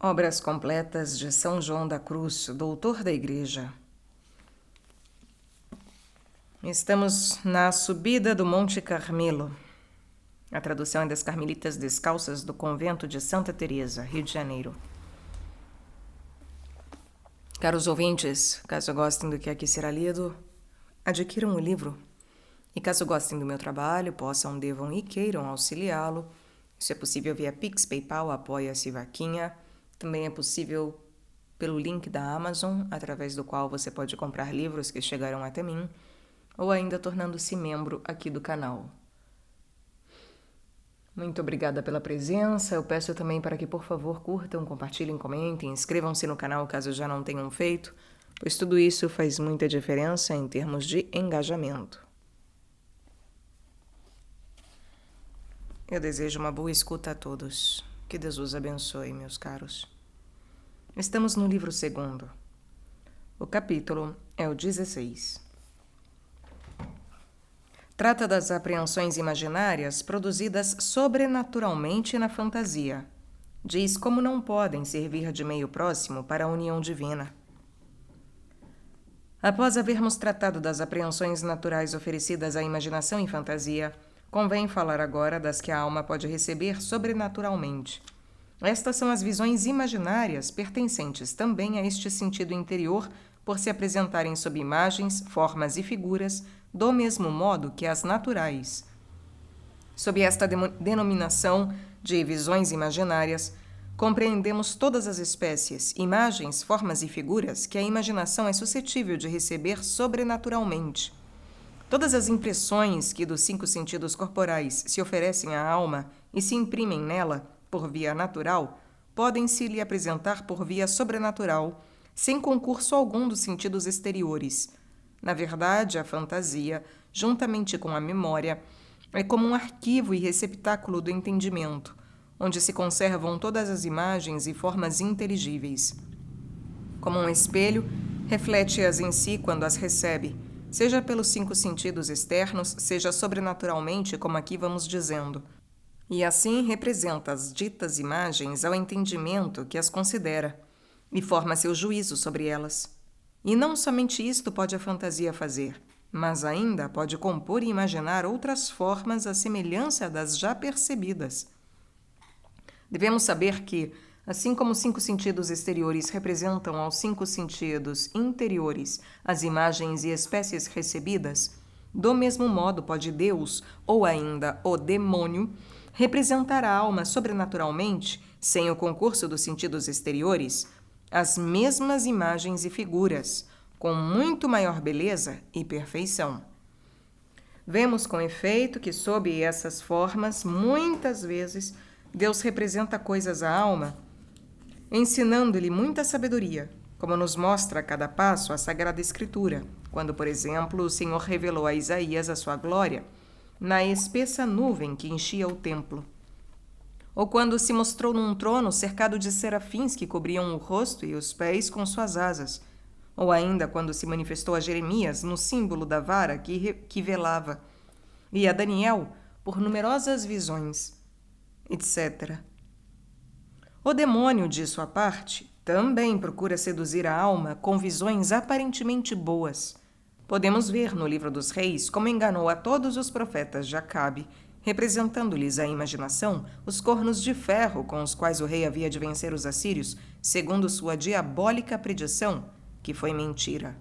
Obras completas de São João da Cruz, doutor da Igreja. Estamos na subida do Monte Carmelo. A tradução é das Carmelitas Descalças do Convento de Santa Teresa, Rio de Janeiro. Caros ouvintes, caso gostem do que aqui será lido, adquiram o livro. E caso gostem do meu trabalho, possam, devam e queiram auxiliá-lo. Isso é possível via Pix, PayPal, Apoia-se, Vaquinha. Também é possível pelo link da Amazon, através do qual você pode comprar livros que chegarão até mim, ou ainda tornando-se membro aqui do canal. Muito obrigada pela presença. Eu peço também para que, por favor, curtam, compartilhem, comentem, inscrevam-se no canal caso já não tenham feito, pois tudo isso faz muita diferença em termos de engajamento. Eu desejo uma boa escuta a todos. Que Deus os abençoe, meus caros. Estamos no livro 2. O capítulo é o 16. Trata das apreensões imaginárias produzidas sobrenaturalmente na fantasia. Diz como não podem servir de meio próximo para a união divina. Após havermos tratado das apreensões naturais oferecidas à imaginação e fantasia, convém falar agora das que a alma pode receber sobrenaturalmente. Estas são as visões imaginárias pertencentes também a este sentido interior por se apresentarem sob imagens, formas e figuras do mesmo modo que as naturais. Sob esta denominação de visões imaginárias, compreendemos todas as espécies, imagens, formas e figuras que a imaginação é suscetível de receber sobrenaturalmente. Todas as impressões que dos 5 sentidos corporais se oferecem à alma e se imprimem nela por via natural, podem-se lhe apresentar por via sobrenatural, sem concurso algum dos sentidos exteriores. Na verdade, a fantasia, juntamente com a memória, é como um arquivo e receptáculo do entendimento, onde se conservam todas as imagens e formas inteligíveis. Como um espelho, reflete-as em si quando as recebe, seja pelos 5 sentidos externos, seja sobrenaturalmente, como aqui vamos dizendo. E assim representa as ditas imagens ao entendimento que as considera, e forma seu juízo sobre elas. E não somente isto pode a fantasia fazer, mas ainda pode compor e imaginar outras formas à semelhança das já percebidas. Devemos saber que, assim como os 5 sentidos exteriores representam aos 5 sentidos interiores as imagens e espécies recebidas, do mesmo modo pode Deus, ou ainda o demônio, representar a alma sobrenaturalmente, sem o concurso dos sentidos exteriores, as mesmas imagens e figuras, com muito maior beleza e perfeição. Vemos com efeito que, sob essas formas, muitas vezes, Deus representa coisas à alma, ensinando-lhe muita sabedoria, como nos mostra a cada passo a Sagrada Escritura, quando, por exemplo, o Senhor revelou a Isaías a sua glória, na espessa nuvem que enchia o templo. Ou quando se mostrou num trono cercado de serafins que cobriam o rosto e os pés com suas asas. Ou ainda quando se manifestou a Jeremias no símbolo da vara que velava. E a Daniel por numerosas visões, etc. O demônio, de sua parte, também procura seduzir a alma com visões aparentemente boas. Podemos ver no livro dos Reis como enganou a todos os profetas de Acabe, representando-lhes à imaginação os cornos de ferro com os quais o rei havia de vencer os assírios, segundo sua diabólica predição, que foi mentira.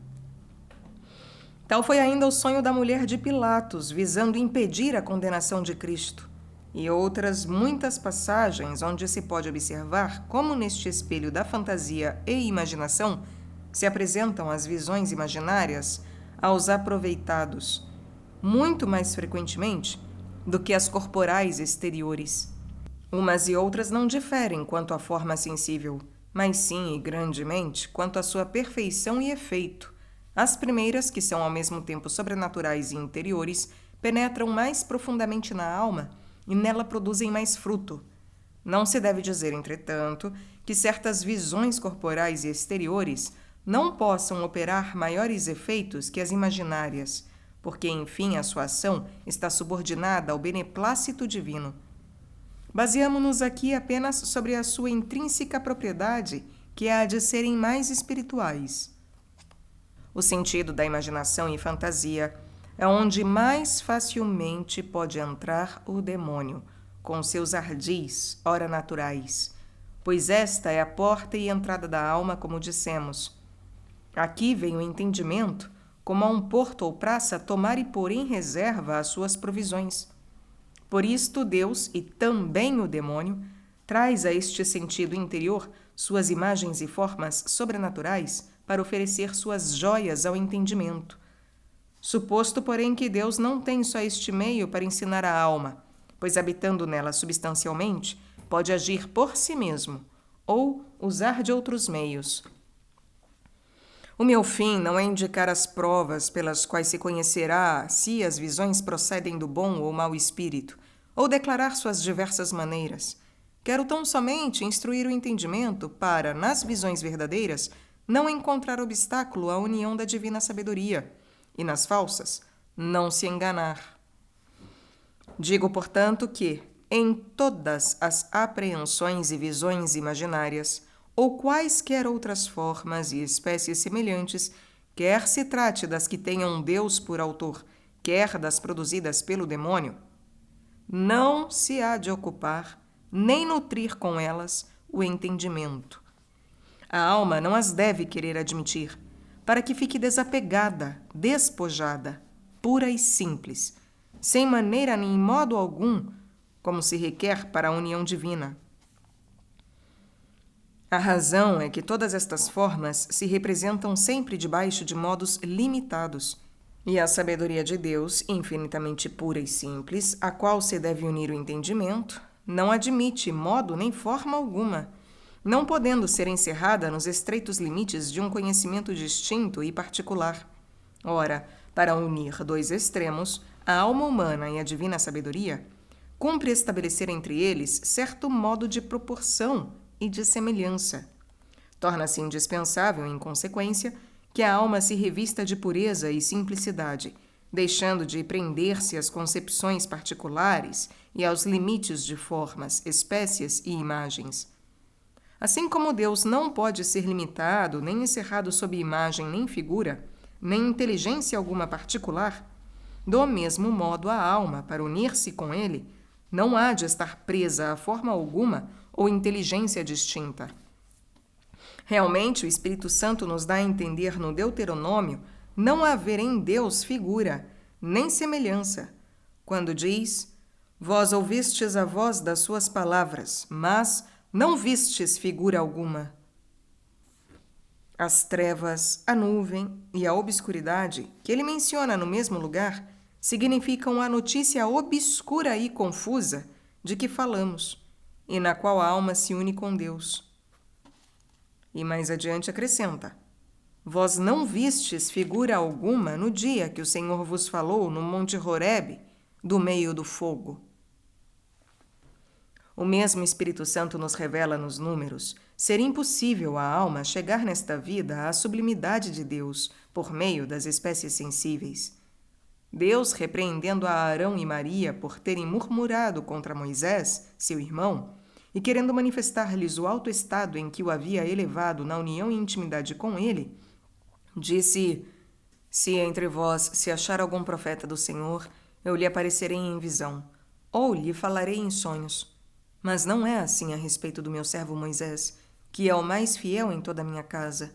Tal foi ainda o sonho da mulher de Pilatos, visando impedir a condenação de Cristo, e outras muitas passagens onde se pode observar como neste espelho da fantasia e imaginação se apresentam as visões imaginárias aos aproveitados, muito mais frequentemente do que as corporais exteriores. Umas e outras não diferem quanto à forma sensível, mas sim e grandemente quanto à sua perfeição e efeito. As primeiras, que são ao mesmo tempo sobrenaturais e interiores, penetram mais profundamente na alma e nela produzem mais fruto. Não se deve dizer, entretanto, que certas visões corporais e exteriores não possam operar maiores efeitos que as imaginárias, porque, enfim, a sua ação está subordinada ao beneplácito divino. Baseamo-nos aqui apenas sobre a sua intrínseca propriedade, que é a de serem mais espirituais. O sentido da imaginação e fantasia é onde mais facilmente pode entrar o demônio, com seus ardis, ora naturais, pois esta é a porta e entrada da alma, como dissemos. Aqui vem o entendimento, como a um porto ou praça tomar e pôr em reserva as suas provisões. Por isto, Deus, e também o demônio, traz a este sentido interior suas imagens e formas sobrenaturais para oferecer suas joias ao entendimento. Suposto, porém, que Deus não tem só este meio para ensinar a alma, pois habitando nela substancialmente, pode agir por si mesmo ou usar de outros meios. O meu fim não é indicar as provas pelas quais se conhecerá se as visões procedem do bom ou mau espírito, ou declarar suas diversas maneiras. Quero tão somente instruir o entendimento para, nas visões verdadeiras, não encontrar obstáculo à união da divina sabedoria, e nas falsas, não se enganar. Digo, portanto, que, em todas as apreensões e visões imaginárias, ou quaisquer outras formas e espécies semelhantes, quer se trate das que tenham Deus por autor, quer das produzidas pelo demônio, não se há de ocupar, nem nutrir com elas o entendimento. A alma não as deve querer admitir, para que fique desapegada, despojada, pura e simples, sem maneira nem modo algum, como se requer para a união divina. A razão é que todas estas formas se representam sempre debaixo de modos limitados, e a sabedoria de Deus, infinitamente pura e simples, a qual se deve unir o entendimento, não admite modo nem forma alguma, não podendo ser encerrada nos estreitos limites de um conhecimento distinto e particular. Ora, para unir dois extremos, a alma humana e a divina sabedoria, cumpre estabelecer entre eles certo modo de proporção e de semelhança. Torna-se indispensável, em consequência, que a alma se revista de pureza e simplicidade, deixando de prender-se às concepções particulares e aos limites de formas, espécies e imagens. Assim como Deus não pode ser limitado nem encerrado sob imagem nem figura, nem inteligência alguma particular, do mesmo modo a alma, para unir-se com ele, não há de estar presa a forma alguma ou inteligência distinta. Realmente, o Espírito Santo nos dá a entender no Deuteronômio não haver em Deus figura, nem semelhança, quando diz: Vós ouvistes a voz das suas palavras, mas não vistes figura alguma. As trevas, a nuvem e a obscuridade, que ele menciona no mesmo lugar, significam a notícia obscura e confusa de que falamos, e na qual a alma se une com Deus. E mais adiante acrescenta: Vós não vistes figura alguma no dia que o Senhor vos falou no monte Horebe, do meio do fogo. O mesmo Espírito Santo nos revela nos números ser impossível à alma chegar nesta vida à sublimidade de Deus por meio das espécies sensíveis. Deus, repreendendo a Arão e Maria por terem murmurado contra Moisés, seu irmão, e querendo manifestar-lhes o alto estado em que o havia elevado na união e intimidade com ele, disse: Se entre vós se achar algum profeta do Senhor, eu lhe aparecerei em visão, ou lhe falarei em sonhos. Mas não é assim a respeito do meu servo Moisés, que é o mais fiel em toda a minha casa,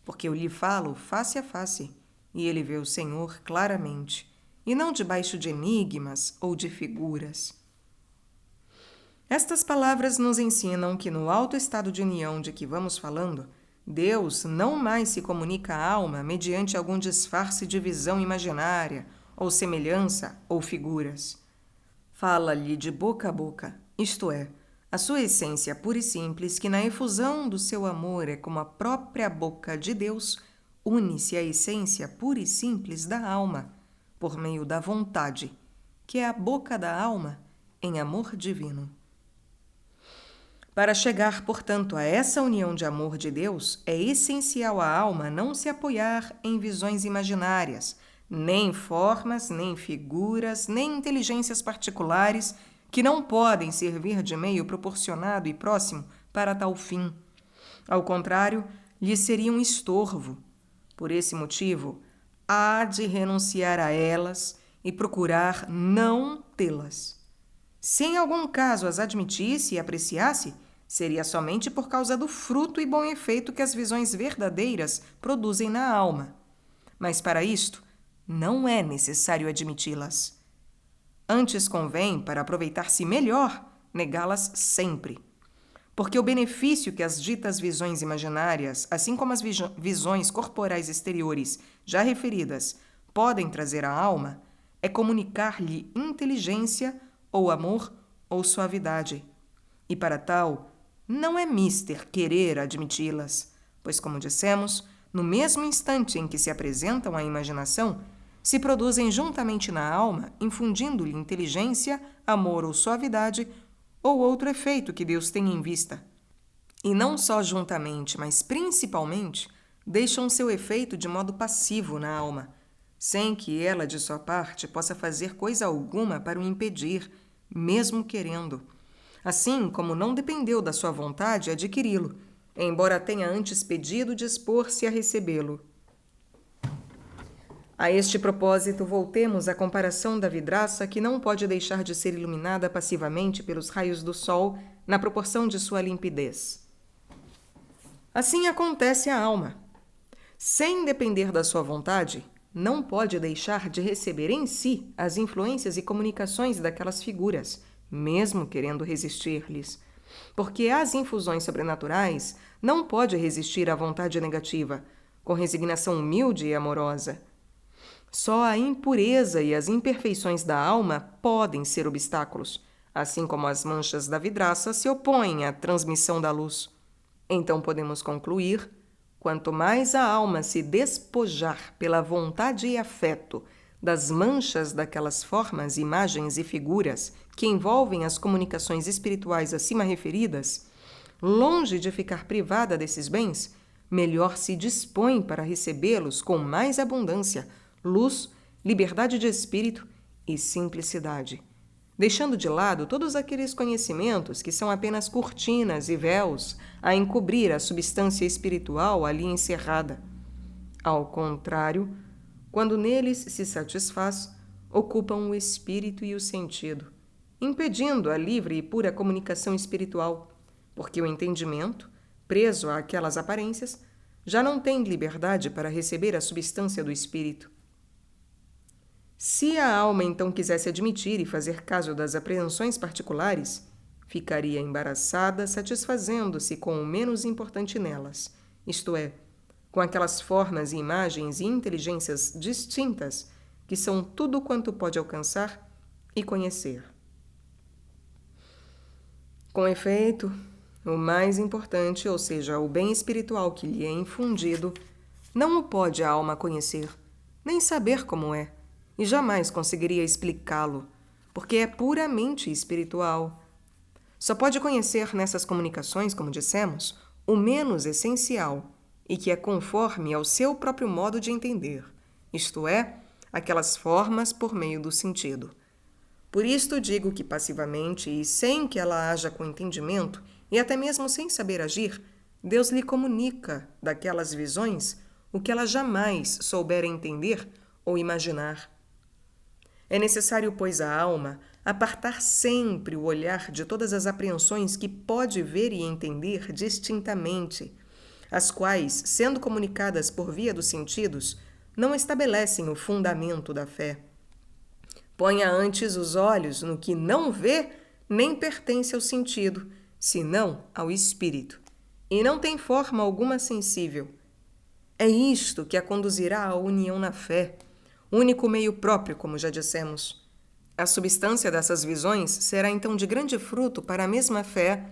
porque eu lhe falo face a face, e ele vê o Senhor claramente, e não debaixo de enigmas ou de figuras. Estas palavras nos ensinam que no alto estado de união de que vamos falando, Deus não mais se comunica à alma mediante algum disfarce de visão imaginária, ou semelhança, ou figuras. Fala-lhe de boca a boca, isto é, a sua essência pura e simples, que na efusão do seu amor é como a própria boca de Deus, une-se à essência pura e simples da alma, por meio da vontade, que é a boca da alma em amor divino. Para chegar, portanto, a essa união de amor de Deus, é essencial à alma não se apoiar em visões imaginárias, nem formas, nem figuras, nem inteligências particulares que não podem servir de meio proporcionado e próximo para tal fim. Ao contrário, lhes seria um estorvo. Por esse motivo, há de renunciar a elas e procurar não tê-las. Se em algum caso as admitisse e apreciasse, seria somente por causa do fruto e bom efeito que as visões verdadeiras produzem na alma. Mas para isto, não é necessário admiti-las. Antes convém, para aproveitar-se melhor, negá-las sempre. Porque o benefício que as ditas visões imaginárias, assim como as visões corporais exteriores já referidas, podem trazer à alma, é comunicar-lhe inteligência, ou amor, ou suavidade. E para tal, não é mister querer admiti-las, pois, como dissemos, no mesmo instante em que se apresentam à imaginação, se produzem juntamente na alma, infundindo-lhe inteligência, amor ou suavidade, ou outro efeito que Deus tem em vista. E não só juntamente, mas principalmente, deixam seu efeito de modo passivo na alma, sem que ela, de sua parte, possa fazer coisa alguma para o impedir, mesmo querendo. Assim como não dependeu da sua vontade adquiri-lo, embora tenha antes pedido dispor-se a recebê-lo. A este propósito, voltemos à comparação da vidraça que não pode deixar de ser iluminada passivamente pelos raios do sol na proporção de sua limpidez. Assim acontece a alma. Sem depender da sua vontade, não pode deixar de receber em si as influências e comunicações daquelas figuras, mesmo querendo resistir-lhes. Porque às infusões sobrenaturais não pode resistir à vontade negativa, com resignação humilde e amorosa. Só a impureza e as imperfeições da alma podem ser obstáculos, assim como as manchas da vidraça se opõem à transmissão da luz. Então podemos concluir: quanto mais a alma se despojar pela vontade e afeto das manchas daquelas formas, imagens e figuras que envolvem as comunicações espirituais acima referidas, longe de ficar privada desses bens, melhor se dispõe para recebê-los com mais abundância, luz, liberdade de espírito e simplicidade, deixando de lado todos aqueles conhecimentos que são apenas cortinas e véus a encobrir a substância espiritual ali encerrada. Ao contrário, quando neles se satisfaz, ocupam o espírito e o sentido, impedindo a livre e pura comunicação espiritual, porque o entendimento, preso àquelas aparências, já não tem liberdade para receber a substância do espírito. Se a alma então quisesse admitir e fazer caso das apreensões particulares, ficaria embaraçada satisfazendo-se com o menos importante nelas, isto é, com aquelas formas e imagens e inteligências distintas que são tudo quanto pode alcançar e conhecer. Com efeito, o mais importante, ou seja, o bem espiritual que lhe é infundido, não o pode a alma conhecer, nem saber como é, e jamais conseguiria explicá-lo, porque é puramente espiritual. Só pode conhecer nessas comunicações, como dissemos, o menos essencial e que é conforme ao seu próprio modo de entender, isto é, aquelas formas por meio do sentido. Por isto digo que passivamente e sem que ela haja com entendimento e até mesmo sem saber agir, Deus lhe comunica daquelas visões o que ela jamais souber entender ou imaginar. É necessário, pois, a alma apartar sempre o olhar de todas as apreensões que pode ver e entender distintamente, as quais, sendo comunicadas por via dos sentidos, não estabelecem o fundamento da fé. Ponha antes os olhos no que não vê nem pertence ao sentido, senão ao espírito, e não tem forma alguma sensível. É isto que a conduzirá à união na fé, único meio próprio, como já dissemos. A substância dessas visões será então de grande fruto para a mesma fé,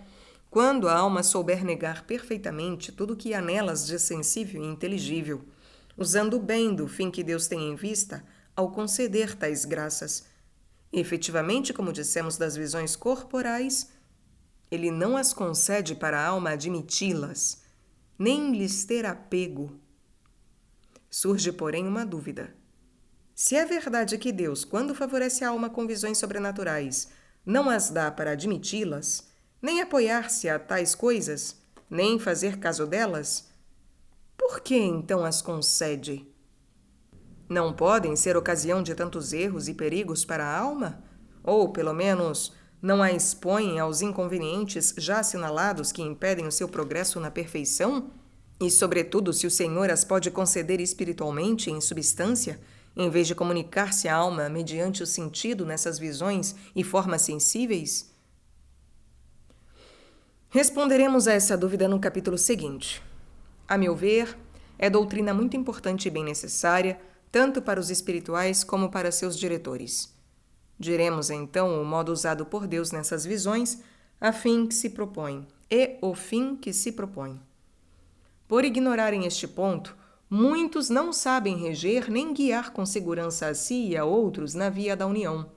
quando a alma souber negar perfeitamente tudo o que há nelas de sensível e inteligível, usando bem do fim que Deus tem em vista ao conceder tais graças. E, efetivamente, como dissemos das visões corporais, Ele não as concede para a alma admiti-las, nem lhes ter apego. Surge, porém, uma dúvida. Se é verdade que Deus, quando favorece a alma com visões sobrenaturais, não as dá para admiti-las, nem apoiar-se a tais coisas, nem fazer caso delas, por que então as concede? Não podem ser ocasião de tantos erros e perigos para a alma? Ou, pelo menos, não a expõem aos inconvenientes já assinalados que impedem o seu progresso na perfeição? E, sobretudo, se o Senhor as pode conceder espiritualmente, em substância, em vez de comunicar-se à alma mediante o sentido nessas visões e formas sensíveis? Responderemos a essa dúvida no capítulo seguinte. A meu ver, é doutrina muito importante e bem necessária, tanto para os espirituais como para seus diretores. Diremos então o modo usado por Deus nessas visões, a fim que se propõe, e o fim que se propõe. Por ignorarem este ponto, muitos não sabem reger nem guiar com segurança a si e a outros na via da união.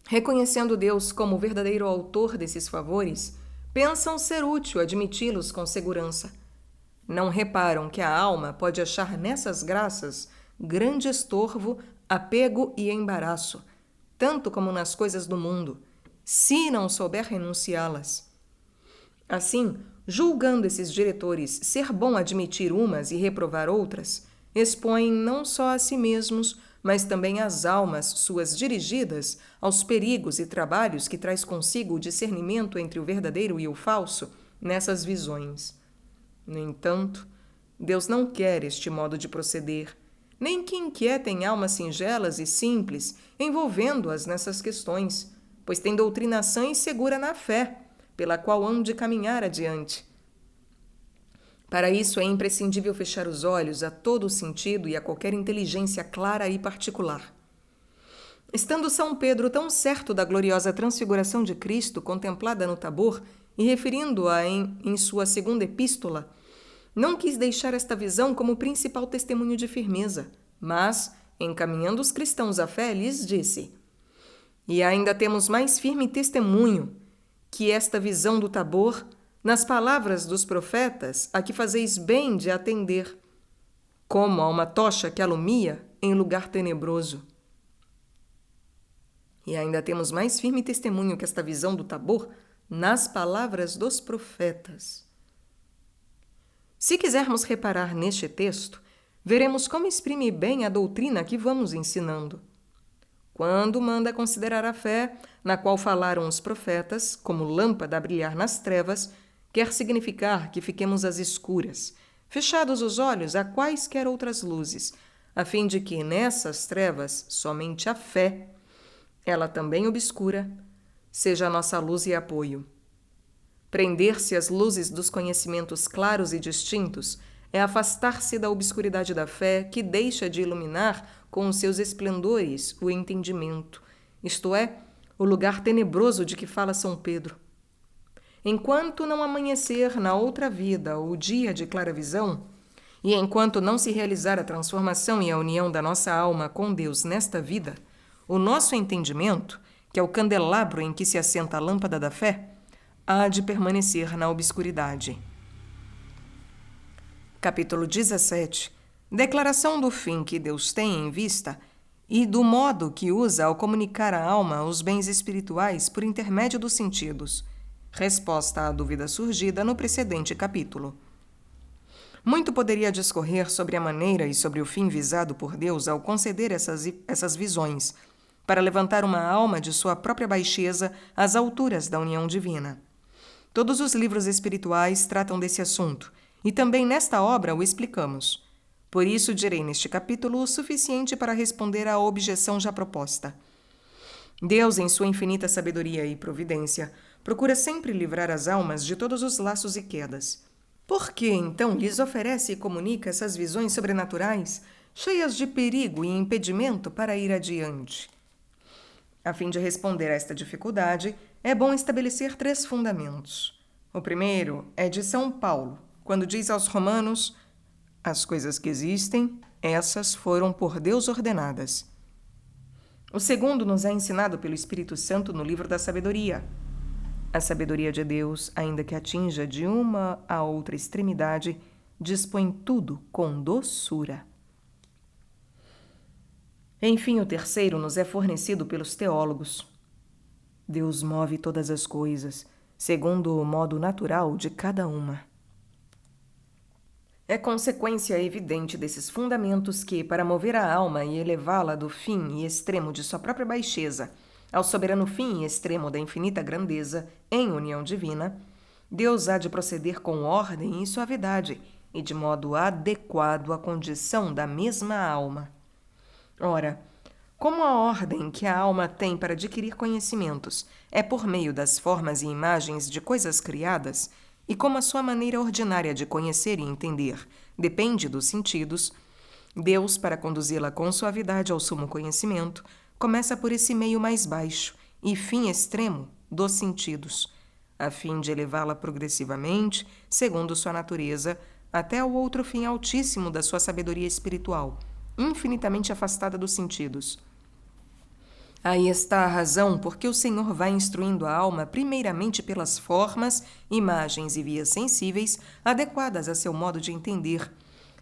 Reconhecendo Deus como o verdadeiro autor desses favores, pensam ser útil admiti-los com segurança. Não reparam que a alma pode achar nessas graças grande estorvo, apego e embaraço, tanto como nas coisas do mundo, se não souber renunciá-las. Assim, julgando esses diretores ser bom admitir umas e reprovar outras, expõem não só a si mesmos, mas também as almas suas dirigidas aos perigos e trabalhos que traz consigo o discernimento entre o verdadeiro e o falso nessas visões. No entanto, Deus não quer este modo de proceder, nem que inquietem almas singelas e simples, envolvendo-as nessas questões, pois tem doutrina sã e segura na fé, pela qual hão de caminhar adiante. Para isso é imprescindível fechar os olhos a todo o sentido e a qualquer inteligência clara e particular. Estando São Pedro tão certo da gloriosa transfiguração de Cristo contemplada no Tabor e referindo-a em sua segunda epístola, não quis deixar esta visão como principal testemunho de firmeza, mas, encaminhando os cristãos à fé, lhes disse: E ainda temos mais firme testemunho que esta visão do Tabor, nas palavras dos profetas, a que fazeis bem de atender, como a uma tocha que alumia em lugar tenebroso. E ainda temos mais firme testemunho que esta visão do Tabor, nas palavras dos profetas. Se quisermos reparar neste texto, veremos como exprime bem a doutrina que vamos ensinando. Quando manda considerar a fé, na qual falaram os profetas, como lâmpada a brilhar nas trevas, quer significar que fiquemos às escuras, fechados os olhos a quaisquer outras luzes, a fim de que nessas trevas somente a fé, ela também obscura, seja a nossa luz e apoio. Prender-se às luzes dos conhecimentos claros e distintos é afastar-se da obscuridade da fé que deixa de iluminar com os seus esplendores o entendimento, isto é, o lugar tenebroso de que fala São Pedro. Enquanto não amanhecer na outra vida o dia de clara visão, e enquanto não se realizar a transformação e a união da nossa alma com Deus nesta vida, o nosso entendimento, que é o candelabro em que se assenta a lâmpada da fé, há de permanecer na obscuridade. Capítulo 17. Declaração do fim que Deus tem em vista e do modo que usa ao comunicar à alma os bens espirituais por intermédio dos sentidos. Resposta à dúvida surgida no precedente capítulo. Muito poderia discorrer sobre a maneira e sobre o fim visado por Deus ao conceder essas visões, para levantar uma alma de sua própria baixeza às alturas da união divina. Todos os livros espirituais tratam desse assunto, e também nesta obra o explicamos. Por isso direi neste capítulo o suficiente para responder à objeção já proposta. Deus, em sua infinita sabedoria e providência, procura sempre livrar as almas de todos os laços e quedas. Por que, então, lhes oferece e comunica essas visões sobrenaturais, cheias de perigo e impedimento para ir adiante? A fim de responder a esta dificuldade, é bom estabelecer 3 fundamentos. O primeiro é de São Paulo, quando diz aos Romanos: as coisas que existem, essas foram por Deus ordenadas. O segundo nos é ensinado pelo Espírito Santo no livro da Sabedoria. A sabedoria de Deus, ainda que atinja de uma a outra extremidade, dispõe tudo com doçura. Enfim, o terceiro nos é fornecido pelos teólogos. Deus move todas as coisas, segundo o modo natural de cada uma. É consequência evidente desses fundamentos que, para mover a alma e elevá-la do fim e extremo de sua própria baixeza ao soberano fim e extremo da infinita grandeza, em união divina, Deus há de proceder com ordem e suavidade e de modo adequado à condição da mesma alma. Ora, como a ordem que a alma tem para adquirir conhecimentos é por meio das formas e imagens de coisas criadas, e como a sua maneira ordinária de conhecer e entender depende dos sentidos, Deus, para conduzi-la com suavidade ao sumo conhecimento, começa por esse meio mais baixo e fim extremo dos sentidos, a fim de elevá-la progressivamente, segundo sua natureza, até o outro fim altíssimo da sua sabedoria espiritual, infinitamente afastada dos sentidos. Aí está a razão por que o Senhor vai instruindo a alma primeiramente pelas formas, imagens e vias sensíveis adequadas a seu modo de entender,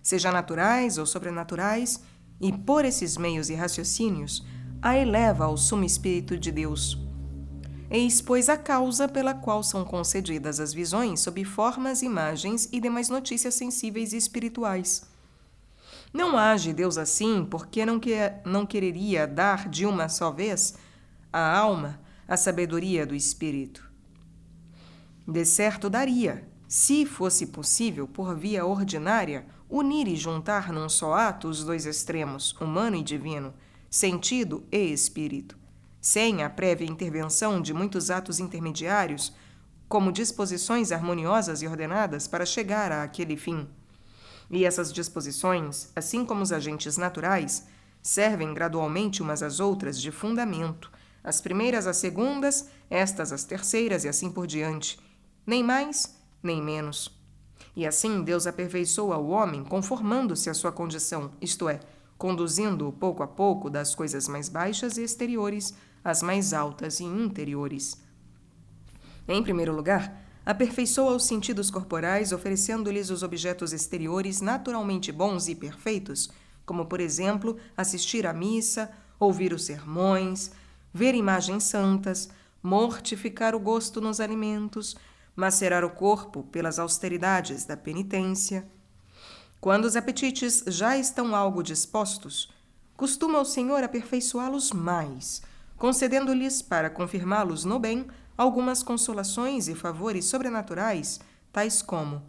seja naturais ou sobrenaturais, e por esses meios e raciocínios a eleva ao sumo Espírito de Deus. Eis, pois, a causa pela qual são concedidas as visões sob formas, imagens e demais notícias sensíveis e espirituais. Não age Deus assim porque não quereria dar de uma só vez à alma a sabedoria do Espírito. De certo daria, se fosse possível, por via ordinária, unir e juntar num só ato os dois extremos, humano e divino, sentido e espírito, sem a prévia intervenção de muitos atos intermediários, como disposições harmoniosas e ordenadas para chegar àquele fim. E essas disposições, assim como os agentes naturais, servem gradualmente umas às outras de fundamento, as primeiras às segundas, estas às terceiras e assim por diante, nem mais, nem menos. E assim Deus aperfeiçoa o homem conformando-se à sua condição, isto é, conduzindo-o pouco a pouco das coisas mais baixas e exteriores às mais altas e interiores. Em primeiro lugar, aperfeiçoa os sentidos corporais, oferecendo-lhes os objetos exteriores naturalmente bons e perfeitos, como, por exemplo, assistir à missa, ouvir os sermões, ver imagens santas, mortificar o gosto nos alimentos, macerar o corpo pelas austeridades da penitência. Quando os apetites já estão algo dispostos, costuma o Senhor aperfeiçoá-los mais, concedendo-lhes, para confirmá-los no bem, algumas consolações e favores sobrenaturais, tais como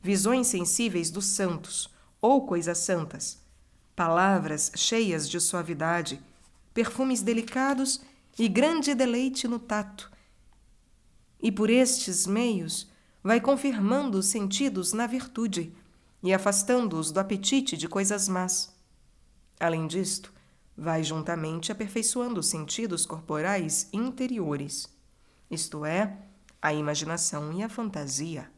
visões sensíveis dos santos ou coisas santas, palavras cheias de suavidade, perfumes delicados e grande deleite no tato. E por estes meios vai confirmando os sentidos na virtude e afastando-os do apetite de coisas más. Além disto, vai juntamente aperfeiçoando os sentidos corporais interiores, isto é, a imaginação e a fantasia.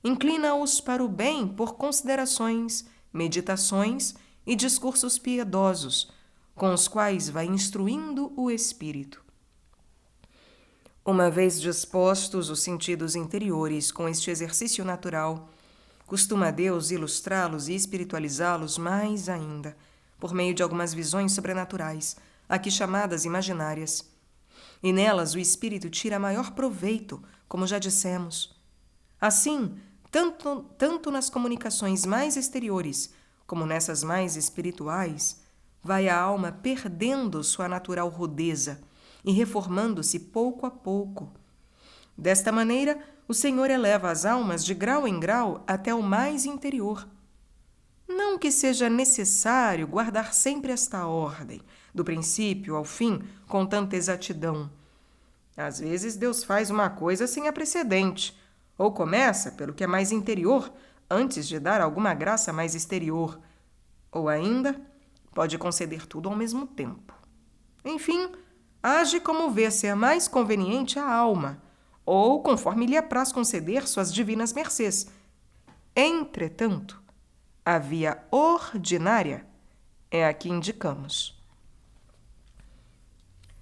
Inclina-os para o bem por considerações, meditações e discursos piedosos, com os quais vai instruindo o espírito. Uma vez dispostos os sentidos interiores com este exercício natural, costuma Deus ilustrá-los e espiritualizá-los mais ainda, por meio de algumas visões sobrenaturais, aqui chamadas imaginárias. E nelas o espírito tira maior proveito, como já dissemos. Assim, tanto nas comunicações mais exteriores, como nessas mais espirituais, vai a alma perdendo sua natural rudeza e reformando-se pouco a pouco. Desta maneira, o Senhor eleva as almas de grau em grau até o mais interior. Não que seja necessário guardar sempre esta ordem, do princípio ao fim, com tanta exatidão. Às vezes Deus faz uma coisa sem a precedente, ou começa pelo que é mais interior, antes de dar alguma graça mais exterior, ou ainda pode conceder tudo ao mesmo tempo. Enfim, age como vê ser mais conveniente à alma, ou conforme lhe apraz conceder suas divinas mercês. Entretanto, a via ordinária é a que indicamos.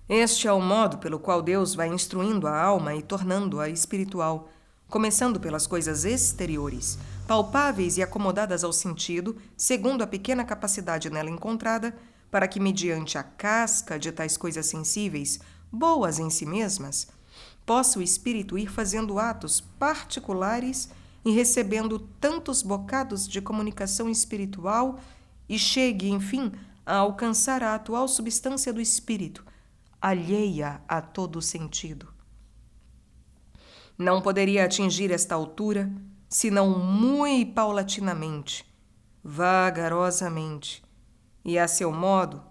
Este é o modo pelo qual Deus vai instruindo a alma e tornando-a espiritual, começando pelas coisas exteriores, palpáveis e acomodadas ao sentido, segundo a pequena capacidade nela encontrada, para que, mediante a casca de tais coisas sensíveis, boas em si mesmas, possa o espírito ir fazendo atos particulares e recebendo tantos bocados de comunicação espiritual e chegue, enfim, a alcançar a atual substância do espírito, alheia a todo sentido. Não poderia atingir esta altura, senão muito paulatinamente, vagarosamente, e a seu modo,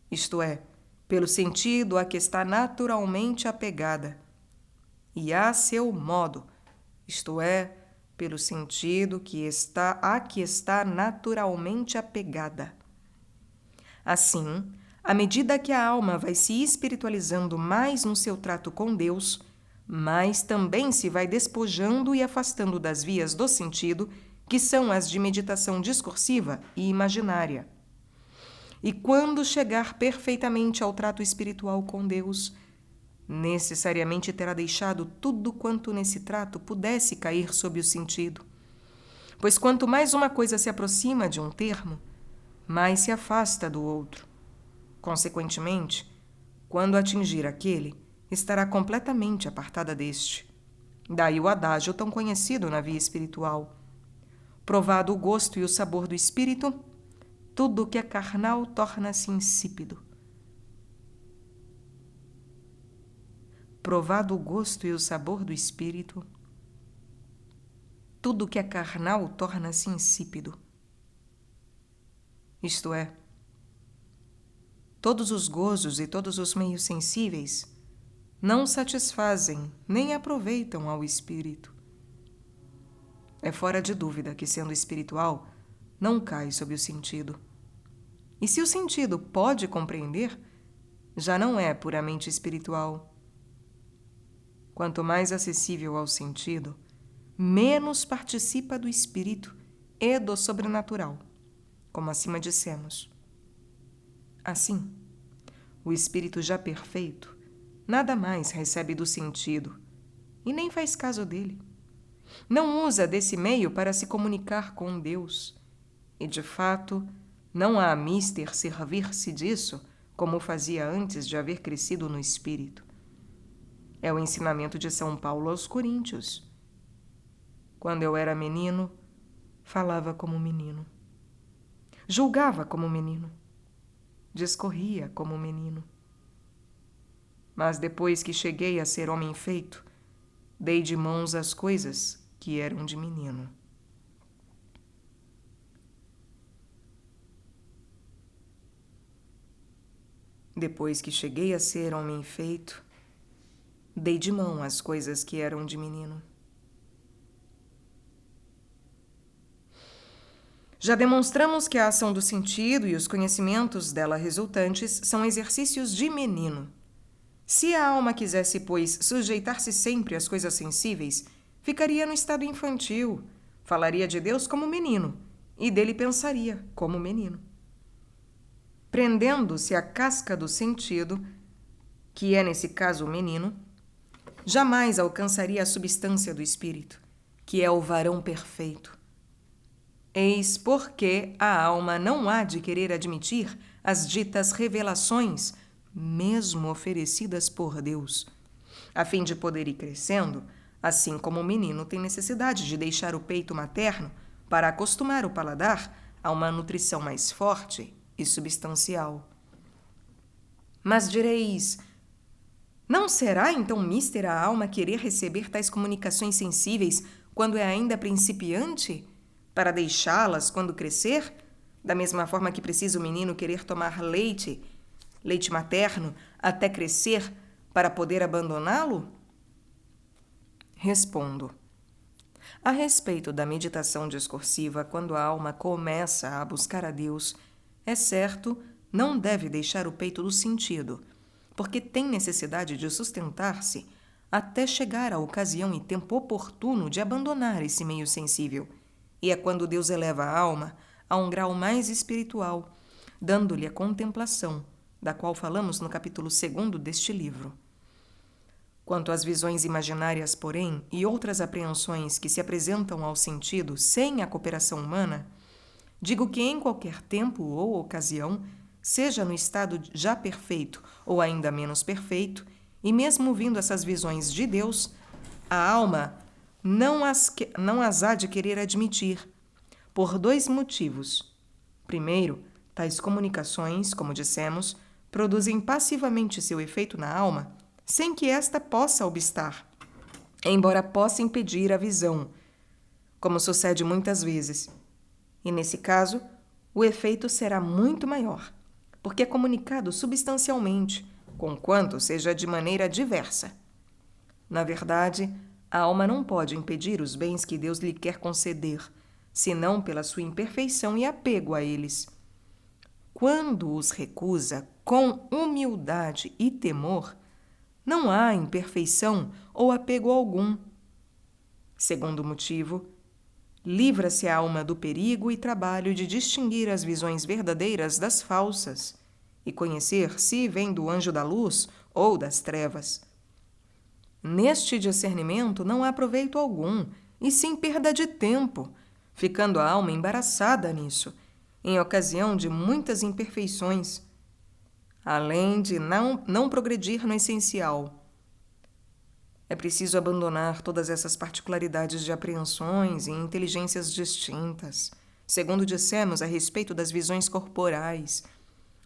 isto é, pelo sentido a que está naturalmente apegada, e a seu modo, isto é, pelo sentido a que está naturalmente apegada. Assim, à medida que a alma vai se espiritualizando mais no seu trato com Deus, mais também se vai despojando e afastando das vias do sentido, que são as de meditação discursiva e imaginária. E quando chegar perfeitamente ao trato espiritual com Deus, necessariamente terá deixado tudo quanto nesse trato pudesse cair sob o sentido. Pois quanto mais uma coisa se aproxima de um termo, mais se afasta do outro. Consequentemente, quando atingir aquele, estará completamente apartada deste. Daí o adágio tão conhecido na via espiritual. Provado o gosto e o sabor do espírito, tudo que é carnal torna-se insípido. Provado o gosto e o sabor do espírito, tudo que é carnal torna-se insípido. Isto é, todos os gozos e todos os meios sensíveis não satisfazem nem aproveitam ao espírito. É fora de dúvida que, sendo espiritual, não cai sob o sentido. E se o sentido pode compreender, já não é puramente espiritual. Quanto mais acessível ao sentido, menos participa do espírito e do sobrenatural, como acima dissemos. Assim, o espírito já perfeito nada mais recebe do sentido e nem faz caso dele. Não usa desse meio para se comunicar com Deus e, de fato, não há mister servir-se disso como fazia antes de haver crescido no espírito. É o ensinamento de São Paulo aos Coríntios. Quando eu era menino, falava como menino. Julgava como menino. Discorria como menino. Mas depois que cheguei a ser homem feito, dei de mãos as coisas que eram de menino. Depois que cheguei a ser homem feito, dei de mão as coisas que eram de menino. Já demonstramos que a ação do sentido e os conhecimentos dela resultantes são exercícios de menino. Se a alma quisesse, pois, sujeitar-se sempre às coisas sensíveis, ficaria no estado infantil, falaria de Deus como menino e dele pensaria como menino. Prendendo-se à casca do sentido, que é nesse caso o menino, jamais alcançaria a substância do espírito, que é o varão perfeito. Eis porque a alma não há de querer admitir as ditas revelações, mesmo oferecidas por Deus, a fim de poder ir crescendo, assim como o menino tem necessidade de deixar o peito materno para acostumar o paladar a uma nutrição mais forte e substancial. Mas direis, não será então mister a alma querer receber tais comunicações sensíveis quando é ainda principiante, para deixá-las quando crescer, da mesma forma que precisa o menino querer tomar leite materno, até crescer para poder abandoná-lo? Respondo. A respeito da meditação discursiva, quando a alma começa a buscar a Deus, é certo, não deve deixar o peito do sentido, porque tem necessidade de sustentar-se até chegar a ocasião e tempo oportuno de abandonar esse meio sensível. E é quando Deus eleva a alma a um grau mais espiritual, dando-lhe a contemplação, da qual falamos no capítulo 2 deste livro. Quanto às visões imaginárias, porém, e outras apreensões que se apresentam ao sentido sem a cooperação humana, digo que em qualquer tempo ou ocasião, seja no estado já perfeito ou ainda menos perfeito, e mesmo vindo essas visões de Deus, a alma não as há de querer admitir, por dois motivos. Primeiro, tais comunicações, como dissemos, produzem passivamente seu efeito na alma, sem que esta possa obstar, embora possa impedir a visão, como sucede muitas vezes. E nesse caso, o efeito será muito maior, porque é comunicado substancialmente, conquanto seja de maneira diversa. Na verdade, a alma não pode impedir os bens que Deus lhe quer conceder, senão pela sua imperfeição e apego a eles. Quando os recusa com humildade e temor, não há imperfeição ou apego algum. Segundo motivo, livra-se a alma do perigo e trabalho de distinguir as visões verdadeiras das falsas e conhecer se vem do anjo da luz ou das trevas. Neste discernimento não há proveito algum, e sim perda de tempo, ficando a alma embaraçada nisso, em ocasião de muitas imperfeições, além de não progredir no essencial. É preciso abandonar todas essas particularidades de apreensões e inteligências distintas, segundo dissemos a respeito das visões corporais,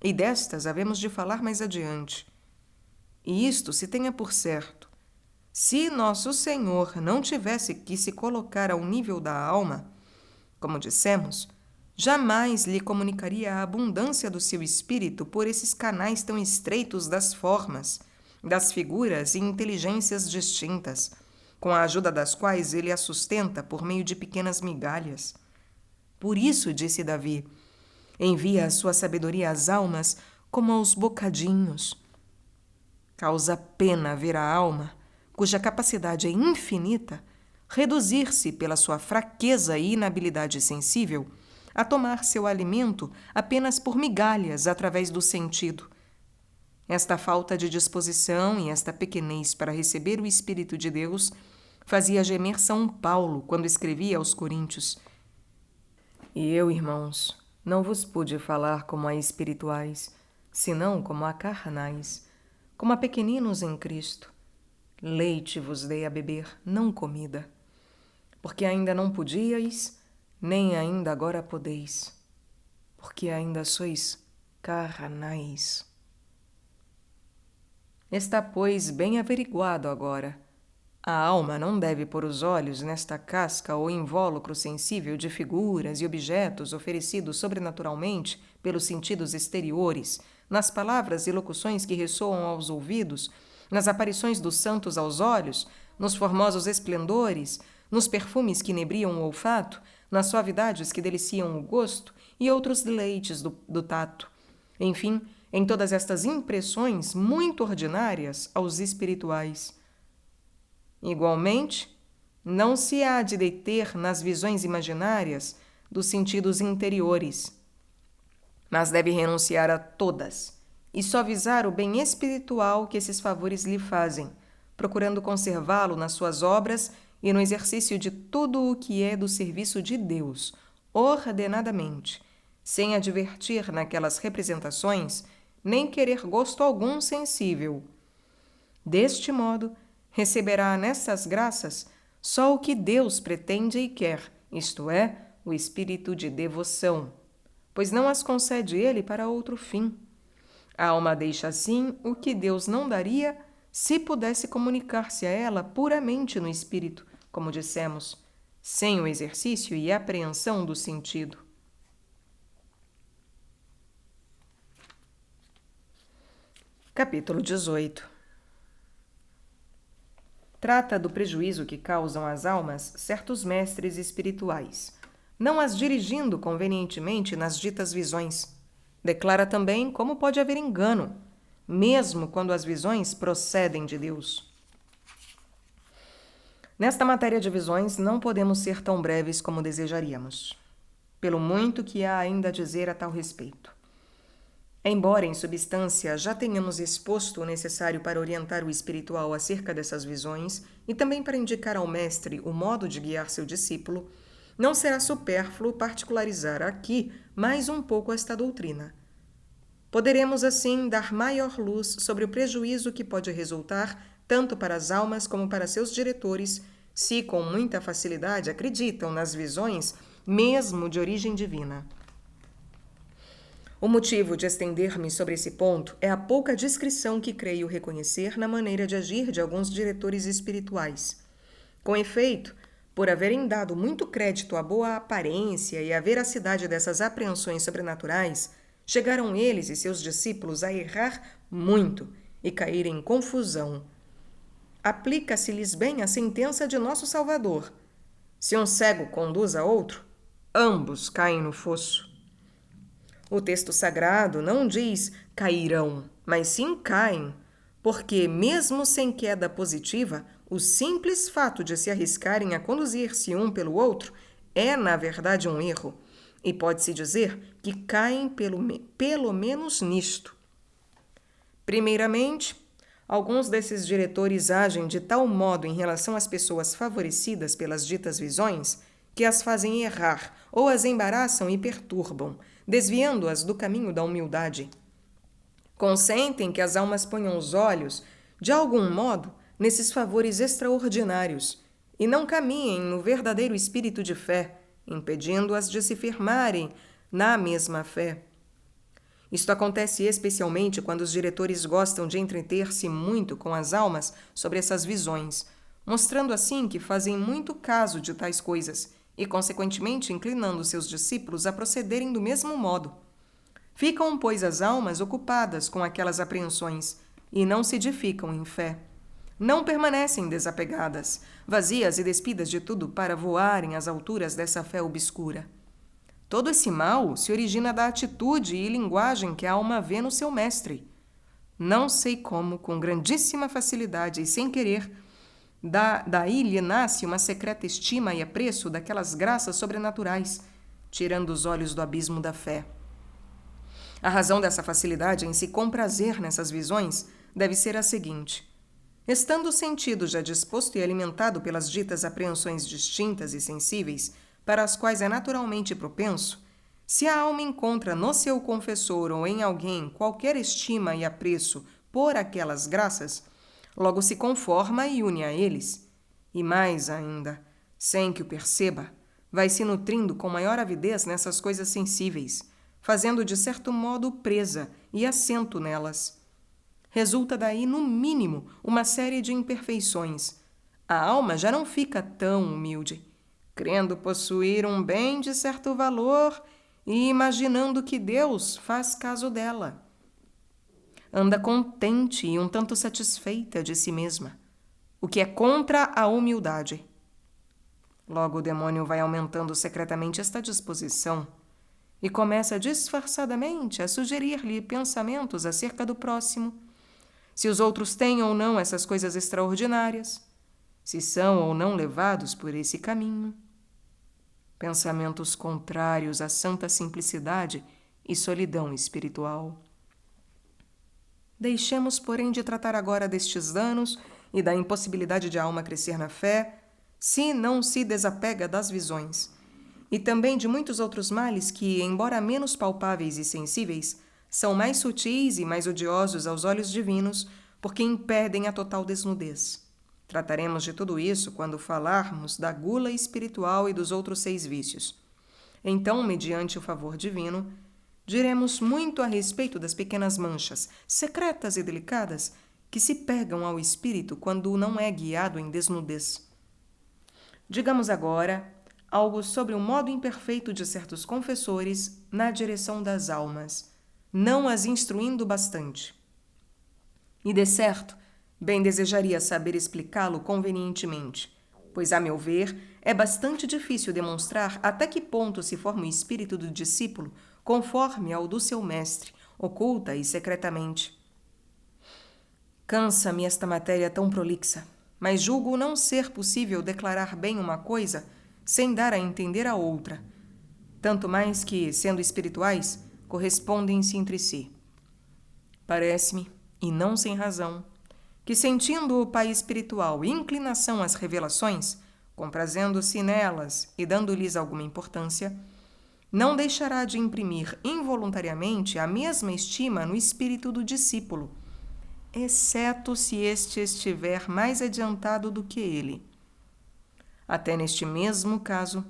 e destas havemos de falar mais adiante. E isto se tenha por certo: se nosso Senhor não tivesse que se colocar ao nível da alma, como dissemos, jamais lhe comunicaria a abundância do seu espírito por esses canais tão estreitos das formas, das figuras e inteligências distintas, com a ajuda das quais ele a sustenta por meio de pequenas migalhas. Por isso, disse Davi, envia a sua sabedoria às almas como aos bocadinhos. Causa pena ver a alma, cuja capacidade é infinita, reduzir-se pela sua fraqueza e inabilidade sensível a tomar seu alimento apenas por migalhas através do sentido. Esta falta de disposição e esta pequenez para receber o Espírito de Deus fazia gemer São Paulo quando escrevia aos Coríntios: E eu, irmãos, não vos pude falar como a espirituais, senão como a carnais, como a pequeninos em Cristo. Leite vos dei a beber, não comida, porque ainda não podíeis, nem ainda agora podeis, porque ainda sois carnais. Está, pois, bem averiguado agora. A alma não deve pôr os olhos nesta casca ou invólucro sensível de figuras e objetos oferecidos sobrenaturalmente pelos sentidos exteriores, nas palavras e locuções que ressoam aos ouvidos, nas aparições dos santos aos olhos, nos formosos esplendores, nos perfumes que inebriam o olfato, nas suavidades que deliciam o gosto e outros deleites do tato. Enfim, em todas estas impressões muito ordinárias aos espirituais. Igualmente, não se há de deter nas visões imaginárias dos sentidos interiores, mas deve renunciar a todas e só visar o bem espiritual que esses favores lhe fazem, procurando conservá-lo nas suas obras e no exercício de tudo o que é do serviço de Deus, ordenadamente, sem advertir naquelas representações nem querer gosto algum sensível. Deste modo, receberá nessas graças só o que Deus pretende e quer, isto é, o espírito de devoção, pois não as concede ele para outro fim. A alma deixa assim o que Deus não daria se pudesse comunicar-se a ela puramente no espírito, como dissemos, sem o exercício e apreensão do sentido. Capítulo 18. Trata do prejuízo que causam às almas certos mestres espirituais, não as dirigindo convenientemente nas ditas visões. Declara também como pode haver engano, mesmo quando as visões procedem de Deus. Nesta matéria de visões, não podemos ser tão breves como desejaríamos, pelo muito que há ainda a dizer a tal respeito. Embora, em substância, já tenhamos exposto o necessário para orientar o espiritual acerca dessas visões e também para indicar ao mestre o modo de guiar seu discípulo, não será supérfluo particularizar aqui mais um pouco esta doutrina. Poderemos, assim, dar maior luz sobre o prejuízo que pode resultar tanto para as almas como para seus diretores, se com muita facilidade acreditam nas visões, mesmo de origem divina. O motivo de estender-me sobre esse ponto é a pouca discrição que creio reconhecer na maneira de agir de alguns diretores espirituais. Com efeito, por haverem dado muito crédito à boa aparência e à veracidade dessas apreensões sobrenaturais, chegaram eles e seus discípulos a errar muito e cair em confusão. Aplica-se-lhes bem a sentença de nosso Salvador: se um cego conduz a outro, ambos caem no fosso. O texto sagrado não diz cairão, mas sim caem, porque, mesmo sem queda positiva, o simples fato de se arriscarem a conduzir-se um pelo outro é, na verdade, um erro, e pode-se dizer que caem pelo menos nisto. Primeiramente, alguns desses diretores agem de tal modo em relação às pessoas favorecidas pelas ditas visões que as fazem errar ou as embaraçam e perturbam, desviando-as do caminho da humildade. Consentem que as almas ponham os olhos, de algum modo, nesses favores extraordinários e não caminhem no verdadeiro espírito de fé, impedindo-as de se firmarem na mesma fé. Isto acontece especialmente quando os diretores gostam de entreter-se muito com as almas sobre essas visões, mostrando assim que fazem muito caso de tais coisas e, consequentemente, inclinando seus discípulos a procederem do mesmo modo. Ficam, pois, as almas ocupadas com aquelas apreensões e não se edificam em fé. Não permanecem desapegadas, vazias e despidas de tudo para voarem às alturas dessa fé obscura. Todo esse mal se origina da atitude e linguagem que a alma vê no seu mestre. Não sei como, com grandíssima facilidade e sem querer, daí lhe nasce uma secreta estima e apreço daquelas graças sobrenaturais, tirando os olhos do abismo da fé. A razão dessa facilidade em se comprazer nessas visões deve ser a seguinte: estando o sentido já disposto e alimentado pelas ditas apreensões distintas e sensíveis, para as quais é naturalmente propenso, se a alma encontra no seu confessor ou em alguém qualquer estima e apreço por aquelas graças, logo se conforma e une a eles. E mais ainda, sem que o perceba, vai se nutrindo com maior avidez nessas coisas sensíveis, fazendo de certo modo presa e assento nelas. Resulta daí, no mínimo, uma série de imperfeições. A alma já não fica tão humilde, crendo possuir um bem de certo valor e imaginando que Deus faz caso dela. Anda contente e um tanto satisfeita de si mesma, o que é contra a humildade. Logo o demônio vai aumentando secretamente esta disposição e começa disfarçadamente a sugerir-lhe pensamentos acerca do próximo, se os outros têm ou não essas coisas extraordinárias, se são ou não levados por esse caminho. Pensamentos contrários à santa simplicidade e solidão espiritual. Deixemos, porém, de tratar agora destes danos e da impossibilidade de a alma crescer na fé, se não se desapega das visões, e também de muitos outros males que, embora menos palpáveis e sensíveis, são mais sutis e mais odiosos aos olhos divinos, porque impedem a total desnudez. Trataremos de tudo isso quando falarmos da gula espiritual e dos outros 6 vícios. Então, mediante o favor divino, diremos muito a respeito das pequenas manchas, secretas e delicadas, que se pegam ao espírito quando não é guiado em desnudez. Digamos agora algo sobre o modo imperfeito de certos confessores na direção das almas, não as instruindo bastante. E, de certo, bem desejaria saber explicá-lo convenientemente, pois, a meu ver, é bastante difícil demonstrar até que ponto se forma o espírito do discípulo conforme ao do seu mestre, oculta e secretamente. Cansa-me esta matéria tão prolixa, mas julgo não ser possível declarar bem uma coisa sem dar a entender a outra, tanto mais que, sendo espirituais, correspondem-se entre si. Parece-me, e não sem razão, que, sentindo o pai espiritual inclinação às revelações, comprazendo-se nelas e dando-lhes alguma importância, não deixará de imprimir involuntariamente a mesma estima no espírito do discípulo, exceto se este estiver mais adiantado do que ele. Até neste mesmo caso,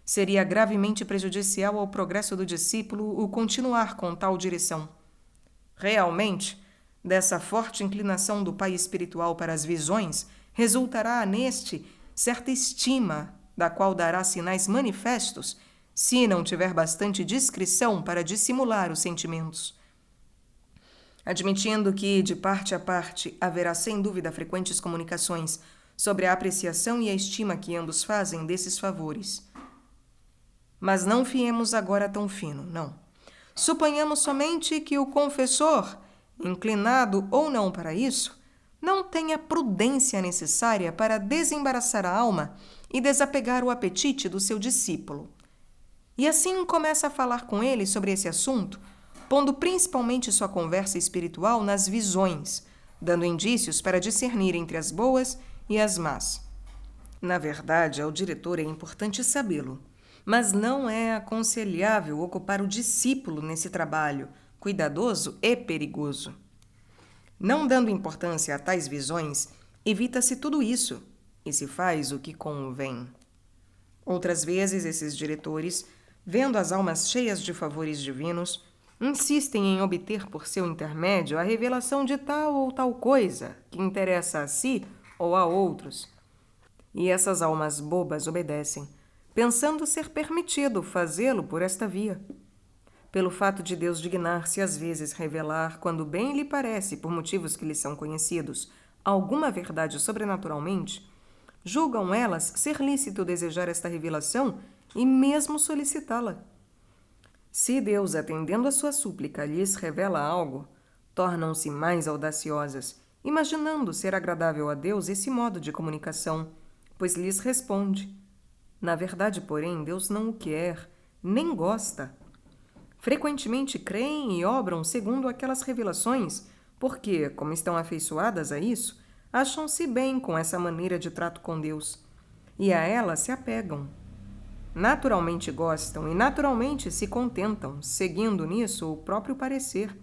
seria gravemente prejudicial ao progresso do discípulo o continuar com tal direção. Realmente, dessa forte inclinação do pai espiritual para as visões, resultará neste certa estima, da qual dará sinais manifestos, se não tiver bastante discrição para dissimular os sentimentos. Admitindo que, de parte a parte, haverá sem dúvida frequentes comunicações sobre a apreciação e a estima que ambos fazem desses favores. Mas não fiemos agora tão fino, não. Suponhamos somente que o confessor, inclinado ou não para isso, não tenha prudência necessária para desembaraçar a alma e desapegar o apetite do seu discípulo. E assim começa a falar com ele sobre esse assunto, pondo principalmente sua conversa espiritual nas visões, dando indícios para discernir entre as boas e as más. Na verdade, ao diretor é importante sabê-lo, mas não é aconselhável ocupar o discípulo nesse trabalho, cuidadoso e perigoso. Não dando importância a tais visões, evita-se tudo isso e se faz o que convém. Outras vezes, esses diretores, vendo as almas cheias de favores divinos, insistem em obter por seu intermédio a revelação de tal ou tal coisa que interessa a si ou a outros. E essas almas bobas obedecem, pensando ser permitido fazê-lo por esta via. Pelo fato de Deus dignar-se às vezes revelar, quando bem lhe parece, por motivos que lhe são conhecidos, alguma verdade sobrenaturalmente, julgam elas ser lícito desejar esta revelação e mesmo solicitá-la. Se Deus, atendendo a sua súplica, lhes revela algo, tornam-se mais audaciosas, imaginando ser agradável a Deus esse modo de comunicação, pois lhes responde. Na verdade, porém, Deus não o quer, nem gosta. Frequentemente creem e obram segundo aquelas revelações, porque, como estão afeiçoadas a isso, acham-se bem com essa maneira de trato com Deus, e a ela se apegam. Naturalmente gostam e naturalmente se contentam, seguindo nisso o próprio parecer.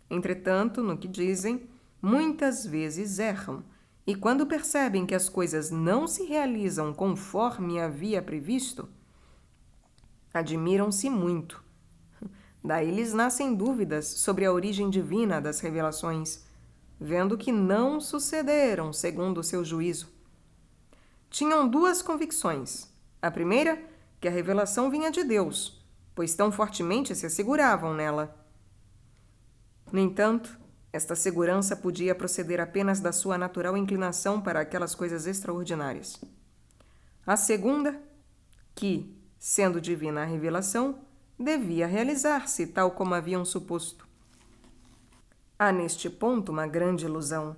Entretanto, no que dizem, muitas vezes erram, e quando percebem que as coisas não se realizam conforme havia previsto, admiram-se muito. Daí lhes nascem dúvidas sobre a origem divina das revelações, vendo que não sucederam segundo o seu juízo. Tinham duas convicções. A primeira, que a revelação vinha de Deus, pois tão fortemente se asseguravam nela. No entanto, esta segurança podia proceder apenas da sua natural inclinação para aquelas coisas extraordinárias. A segunda, que, sendo divina a revelação, devia realizar-se tal como haviam suposto. Há neste ponto uma grande ilusão,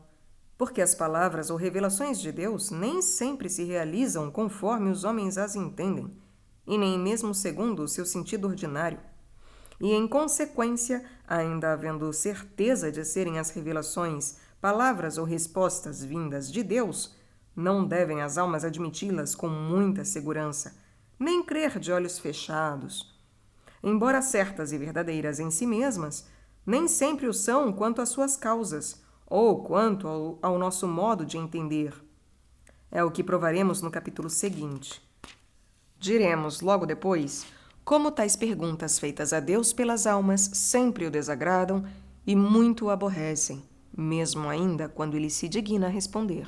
porque as palavras ou revelações de Deus nem sempre se realizam conforme os homens as entendem, e nem mesmo segundo o seu sentido ordinário. E, em consequência, ainda havendo certeza de serem as revelações, palavras ou respostas vindas de Deus, não devem as almas admiti-las com muita segurança, nem crer de olhos fechados. Embora certas e verdadeiras em si mesmas, nem sempre o são quanto às suas causas, ou quanto ao nosso modo de entender. É o que provaremos no capítulo seguinte. Diremos, logo depois, como tais perguntas feitas a Deus pelas almas sempre o desagradam e muito o aborrecem, mesmo ainda quando ele se digna a responder.